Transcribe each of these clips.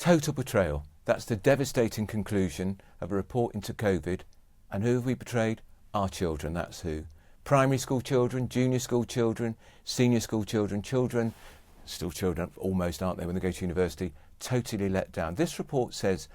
Total betrayal. That's the devastating conclusion of a report into COVID. And who have we betrayed? Our children, that's who. Primary school children, junior school children, senior school children, still children almost, aren't they, when they go to university, totally let down. This report says,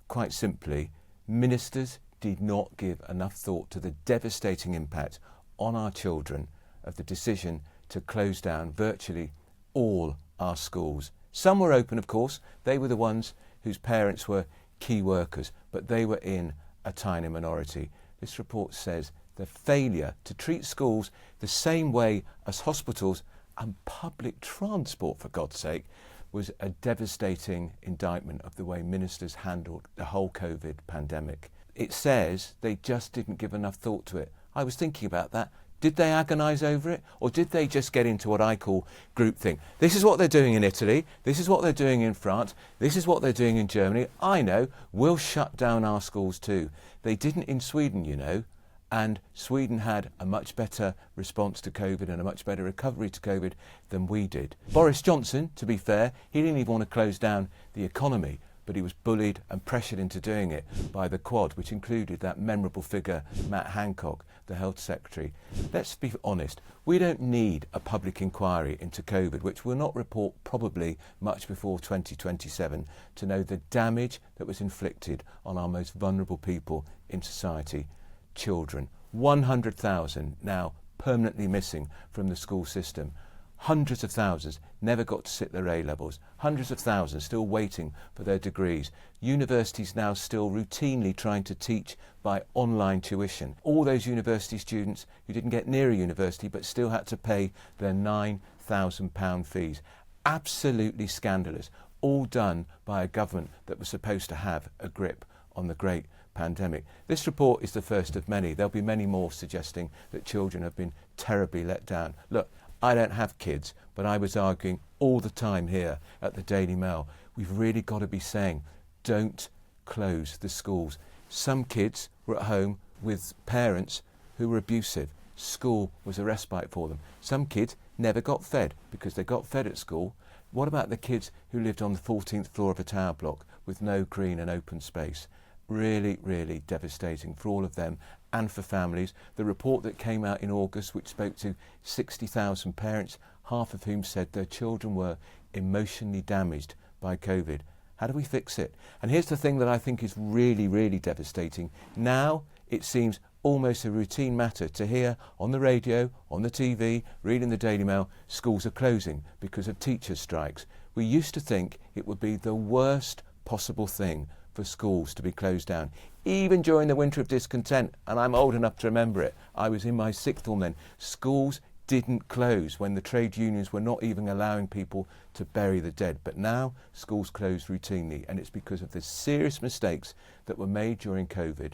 quite simply, ministers did not give enough thought to the devastating impact on our children of the decision to close down virtually all our schools. Some were open, of course. They were the ones whose parents were key workers, but they were in a tiny minority. This report says the failure to treat schools the same way as hospitals and public transport, for God's sake, was a devastating indictment of the way ministers handled the whole COVID pandemic. It says they just didn't give enough thought to it. I was thinking about that. Did they agonise over it, or did they just get into what I call groupthink? This is what they're doing in Italy, this is what they're doing in France, this is what they're doing in Germany. I know, we'll shut down our schools too. They didn't in Sweden, you know, and Sweden had a much better response to COVID and a much better recovery to COVID than we did. Boris Johnson, to be fair, he didn't even want to close down the economy, but he was bullied and pressured into doing it by the Quad, which included that memorable figure, Matt Hancock, the Health Secretary. Let's be honest, we don't need a public inquiry into COVID, which will not report probably much before 2027, to know the damage that was inflicted on our most vulnerable people in society, children. 100,000 now permanently missing from the school system. Hundreds of thousands never got to sit their A-levels. Hundreds of thousands still waiting for their degrees. Universities now still routinely trying to teach by online tuition. All those university students who didn't get near a university but still had to pay their £9,000 fees. Absolutely scandalous. All done by a government that was supposed to have a grip on the great pandemic. This report is the first of many. There'll be many more suggesting that children have been terribly let down. Look, I don't have kids, but I was arguing all the time here at the Daily Mail. We've really got to be saying, don't close the schools. Some kids were at home with parents who were abusive. School was a respite for them. Some kids never got fed because they got fed at school. What about the kids who lived on the 14th floor of a tower block with no green and open space? Really, really devastating for all of them and for families. The report that came out in August, which spoke to 60,000 parents, half of whom said their children were emotionally damaged by COVID. How do we fix it? And here's the thing that I think is really, really devastating. Now it seems almost a routine matter to hear on the radio, on the TV, reading the Daily Mail, schools are closing because of teachers' strikes. We used to think it would be the worst possible thing for schools to be closed down, even during the winter of discontent, and I'm old enough to remember it. I was in my sixth form then. Schools didn't close when the trade unions were not even allowing people to bury the dead. But now schools close routinely, and it's because of the serious mistakes that were made during COVID.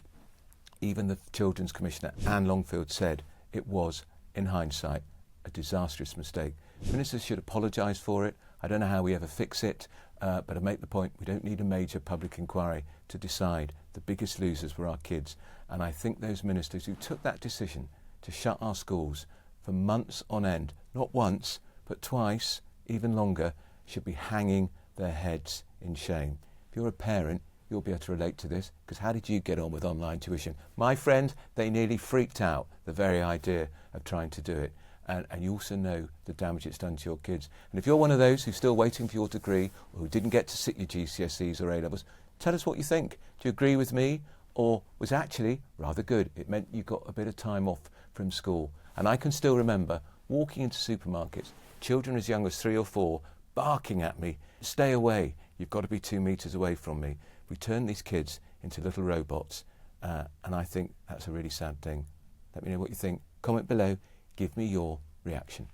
Even the Children's Commissioner, Anne Longfield, said it was, in hindsight, a disastrous mistake. Ministers should apologise for it. I don't know how we ever fix it, but I make the point, we don't need a major public inquiry to decide. The biggest losers were our kids. And I think those ministers who took that decision to shut our schools for months on end, not once, but twice, even longer, should be hanging their heads in shame. If you're a parent, you'll be able to relate to this, because how did you get on with online tuition? My friend, they nearly freaked out the very idea of trying to do it. And you also know the damage it's done to your kids. And if you're one of those who's still waiting for your degree, or who didn't get to sit your GCSEs or A-levels, tell us what you think. Do you agree with me, or was actually rather good? It meant you got a bit of time off from school. And I can still remember walking into supermarkets, children as young as 3 or 4, barking at me, stay away, you've got to be 2 metres away from me. We turned these kids into little robots, and I think that's a really sad thing. Let me know what you think. Comment below. Give me your reaction.